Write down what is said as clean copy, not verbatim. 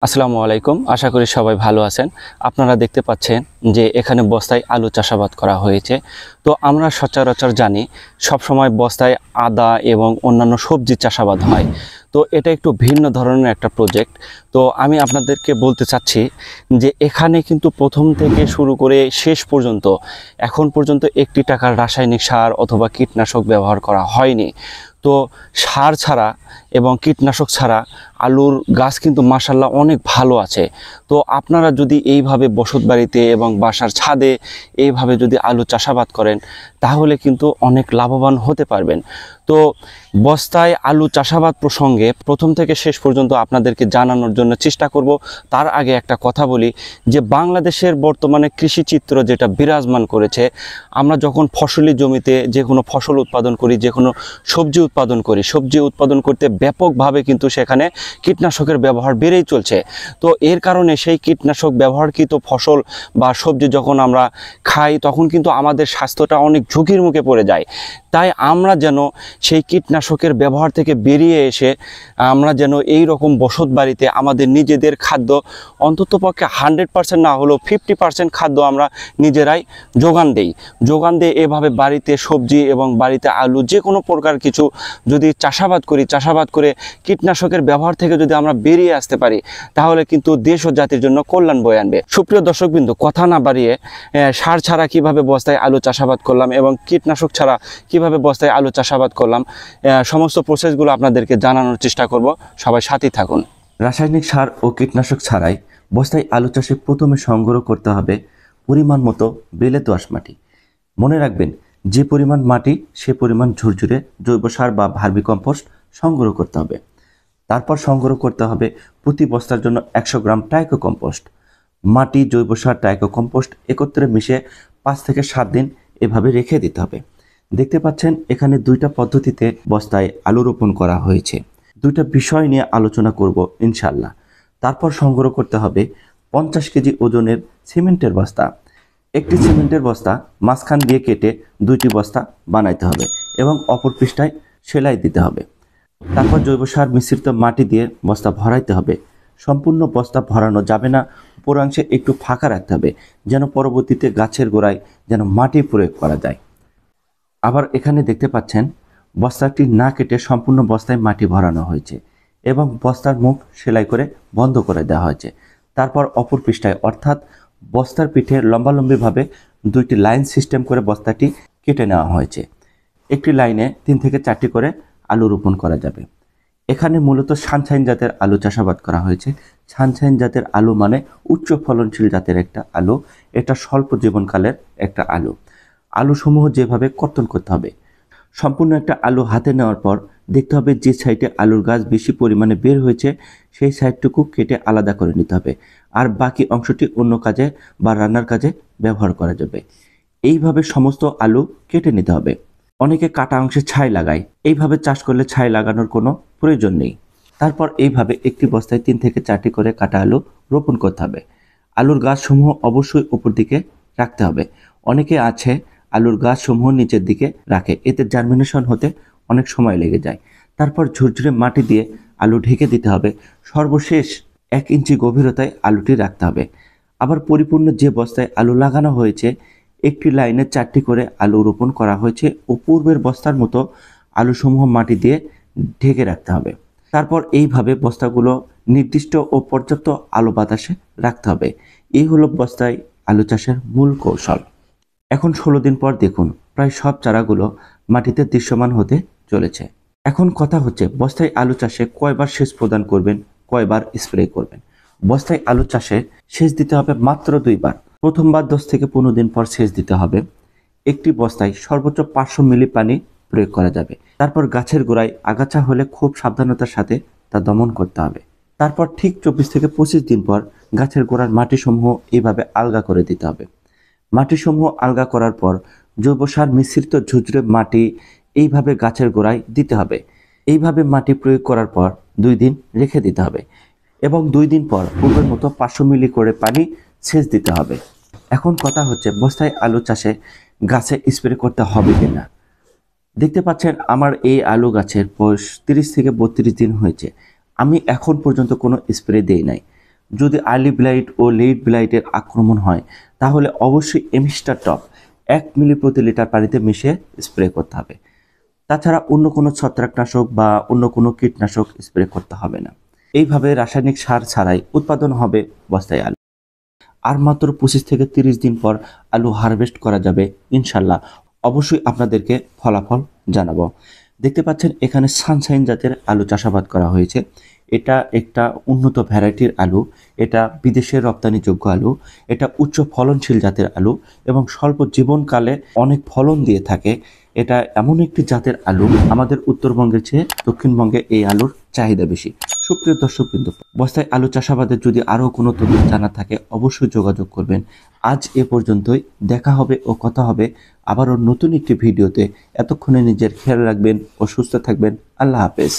আসসালামু আলাইকুম। আশা করি সবাই ভালো আছেন। আপনারা দেখতে পাচ্ছেন যে এখানে বস্তায় আলু চাষাবাদ করা হয়েছে। তো আমরা সচরাচর জানি সবসময় বস্তায় আদা এবং অন্যান্য সবজি চাষাবাদ হয়। তো এটা একটু ভিন্ন ধরনের একটা প্রজেক্ট। তো আমি আপনাদেরকে বলতে চাচ্ছি যে এখানে কিন্তু প্রথম থেকে শুরু করে শেষ পর্যন্ত এখন পর্যন্ত একটি টাকার রাসায়নিক সার অথবা কীটনাশক ব্যবহার করা হয়নি। তো সার ছাড়া এবং কীটনাশক ছাড়া আলুর গাছ কিন্তু মাশাআল্লাহ অনেক ভালো আছে। তো আপনারা যদি এইভাবে বসতবাড়িতে এবং বাসার ছাদে এইভাবে যদি আলু চাষাবাদ করেন তাহলে কিন্তু অনেক লাভবান হতে পারবেন। তো বস্তায় আলু চাষাবাদ প্রসঙ্গে প্রথম থেকে শেষ পর্যন্ত আপনাদেরকে জানানোর জন্য চেষ্টা করব। তার আগে একটা কথা বলি যে বাংলাদেশের বর্তমানে কৃষি চিত্র যেটা বিরাজমান করেছে, আমরা যখন ফসলি জমিতে যে কোনো ফসল উৎপাদন করি, যে কোনো সবজি উৎপাদন করি, সবজি উৎপাদন করতে ব্যাপকভাবে কিন্তু সেখানে কীটনাশকের ব্যবহার বেড়েই চলছে। তো এর কারণে সেই কীটনাশক ব্যবহারকৃত ফসল বা সবজি যখন আমরা খাই তখন কিন্তু আমাদের স্বাস্থ্যটা অনেক ঝুঁকির মুখে পড়ে যায়। তাই আমরা যেন সেই কীটনাশকের ব্যবহার থেকে বেরিয়ে এসে আমরা যেন এই রকম বসত বাড়িতে আমাদের নিজেদের খাদ্য অন্ততপক্ষে 100% না হলেও 50% খাদ্য আমরা নিজেরাই যোগান দিয়ে এভাবে বাড়িতে সবজি এবং বাড়িতে আলু যে কোনো প্রকার কিছু যদি চাষাবাদ করি, চাষাবাদ করে কীটনাশকের ব্যবহার থেকে যদি আমরা বেরিয়ে আসতে পারি তাহলে কিন্তু দেশ ও জাতির জন্য কল্যাণ বয়ে আনবে। সুপ্রিয় দর্শকবৃন্দ, কথা না বাড়িয়ে সার ছাড়া কিভাবে বস্তায় আলু চাষাবাদ করলাম এবং কীটনাশক ছাড়া কিভাবে বস্তায় আলু চাষাবাদ করলাম সমস্ত প্রসেসগুলো আপনাদেরকে জানানোর চেষ্টা করব। সবাই সাথেই থাকুন। রাসায়নিক সার ও কীটনাশক ছাড়াই বস্তায় আলু চাষে প্রথমে সংগ্রহ করতে হবে পরিমাণ মতো বেলে দোআঁশ মাটি। মনে রাখবেন, যে পরিমাণ মাটি সে পরিমাণ ঝুরঝুরে জৈব সার বা ভার্মি কম্পোস্ট সংগ্রহ করতে হবে। তারপর সংগ্রহ করতে হবে প্রতি বস্তার জন্য 100 গ্রাম টাইকো কম্পোস্ট। মাটি, জৈব সার, টাইকো কম্পোস্ট একত্রে মিশিয়ে 5 থেকে 7 দিন এভাবে রেখে দিতে হবে। দেখতে পাচ্ছেন এখানে দুইটা পদ্ধতিতে বস্তায় আলু রোপণ করা হয়েছে। দুইটা বিষয় নিয়ে আলোচনা করব ইনশাল্লাহ। তারপর সংগ্রহ করতে হবে 50 কেজি ওজনের সিমেন্টের বস্তা। একটি সিমেন্টের বস্তা মাঝখান দিয়ে কেটে দুইটি বস্তা বানাইতে হবে এবং অপর পৃষ্ঠায় সেলাই দিতে হবে। তারপর জৈব সার মিশ্রিত মাটি দিয়ে বস্তা ভরাইতে হবে। সম্পূর্ণ বস্তা ভরানো যাবে না, উপরাংশে একটু ফাঁকা রাখতে হবে যেন পরবর্তীতে গাছের গোড়ায় যেন মাটি প্রয়োগ করা যায়। আবার এখানে দেখতে পাচ্ছেন বস্তাটি না কেটে সম্পূর্ণ বস্তায় মাটি ভরানো হয়েছে এবং বস্তার মুখ সেলাই করে বন্ধ করে দেওয়া হয়েছে। তারপর অপর পৃষ্ঠায় অর্থাৎ বস্তার পিঠে লম্বালম্বিভাবে দুইটি লাইন সিস্টেম করে বস্তাটি কেটে নেওয়া হয়েছে। একটি লাইনে 3 থেকে 4টি করে আলু রোপণ করা যাবে। এখানে মূলত সানশাইন জাতের আলু চাষাবাদ করা হয়েছে। সানশাইন জাতের আলু মানে উচ্চ ফলনশীল জাতের একটা আলু। এটা স্বল্প জীবনকালের একটা আলু। আলুসমূহ যেভাবে কর্তন করতে হবে, সম্পূর্ণ একটা আলু হাতে নেওয়ার পর দেখতে হবে যে সাইডে আলুর গাছ বেশি পরিমাণে বের হয়েছে সেই সাইডটুকু কেটে আলাদা করে নিতে হবে, আর বাকি অংশটি অন্য কাজে বা রান্নার কাজে ব্যবহার করা যাবে। এইভাবে সমস্ত আলু কেটে নিতে হবে। অনেকে কাটা অংশে ছাই লাগায়, এইভাবে চাষ করলে ছাই লাগানোর কোনো প্রয়োজন নেই। তারপর এইভাবে একটি বস্তায় 3 থেকে 4টি করে কাটা আলু রোপণ করতে হবে। আলুর গাছসমূহ অবশ্যই উপর দিকে রাখতে হবে। অনেকে আছে আলুর গাছসমূহ নিচের দিকে রাখে, এতে জার্মিনেশন হতে অনেক সময় লেগে যায়। তারপর ঝুরঝুরে মাটি দিয়ে আলু ঢেকে দিতে হবে। সর্বশেষ 1 ইঞ্চি গভীরতায় আলুটি রাখতে হবে। আবার পরিপূর্ণ যে বস্তায় আলু লাগানো হয়েছে একটি লাইনে 4টি করে আলু রোপণ করা হয়েছে ও পূর্বের বস্তার মতো আলুসমূহ মাটি দিয়ে ঢেকে রাখতে হবে। তারপর এইভাবে বস্তাগুলো নির্দিষ্ট ও পর্যাপ্ত আলো বাতাসে রাখতে হবে। এই হলো বস্তায় আলু চাষের মূল কৌশল। এখন 16 দিন পর দেখুন প্রায় সব চারাগুলো মাটিতে দৃশ্যমান হতে চলেছে। এখন কথা হচ্ছে বস্তায় আলু চাষে কয়বার সেচ প্রদান করবেন, কয়বার স্প্রে করবেন। বস্তায় আলু চাষে সেচ দিতে হবে মাত্র 2 বার। প্রথমবার 10 থেকে 15 দিন পর সেচ দিতে হবে। একটি বস্তায় সর্বোচ্চ 500 মিলি পানি প্রয়োগ করা যাবে। তারপর গাছের গোড়ায় আগাছা হলে খুব সাবধানতার সাথে তা দমন করতে হবে। তারপর ঠিক 24 থেকে 25 দিন পর গাছের গোড়ার মাটিসমূহ এইভাবে আলগা করে দিতে হবে। মাটিসমূহ আলগা করার পর জৈব সার মিশ্রিত ঝুরঝুরে মাটি এইভাবে গাছের গোড়ায় দিতে হবে। এইভাবে মাটি প্রয়োগ করার পর 2 দিন রেখে দিতে হবে এবং 2 দিন পর পূর্বের মতো 500 মিলি করে পানি সেচ দিতে হবে। এখন কথা হচ্ছে বস্তায় আলু চাষে গাছে স্প্রে করতে হবে কিনা। দেখতে পাচ্ছেন আমার এই আলু গাছের বয়স 30 থেকে 32 দিন হয়েছে। আমি এখন পর্যন্ত কোনো স্প্রে দেই নাই। যদি আর্লি ব্লাইট ও লেট ব্লাইটের আক্রমণ হয় তাহলে অবশ্যই এমিস্টার টপ 1 মিলি প্রতি লিটার পানিতে মিশিয়ে স্প্রে করতে হবে। তাছাড়া অন্য কোনো ছত্রাকনাশক বা অন্য কোনো কীটনাশক স্প্রে করতে হবে না। এইভাবে রাসায়নিক সার ছাড়াই উৎপাদন হবে বস্তায় আলু। আর মাত্র 25 থেকে 30 দিন পর আলু হারভেস্ট করা যাবে ইনশাল্লাহ। অবশ্যই আপনাদেরকে ফলাফল জানাবো। দেখতে পাচ্ছেন এখানে সানশাইন জাতের আলু চাষাবাদ করা হয়েছে। এটা একটা উন্নত ভ্যারাইটির আলু, এটা বিদেশের রপ্তানিযোগ্য আলু, এটা উচ্চ ফলনশীল জাতের আলু এবং স্বল্প জীবনকালে অনেক ফলন দিয়ে থাকে। এটা এমন একটি জাতের আলু, আমাদের উত্তরবঙ্গের চেয়ে দক্ষিণবঙ্গে এই আলুর চাহিদা বেশি। সুপ্রিয় দর্শকবৃন্দ, বস্তায় আলু চাষাবাদের যদি আরও কোনো তথ্য জানা থাকে অবশ্যই যোগাযোগ করবেন। আজ এ পর্যন্তই, দেখা হবে ও কথা হবে আবারও নতুন একটি ভিডিওতে। এতক্ষণে নিজের খেয়াল রাখবেন ও সুস্থ থাকবেন। আল্লাহ হাফেজ।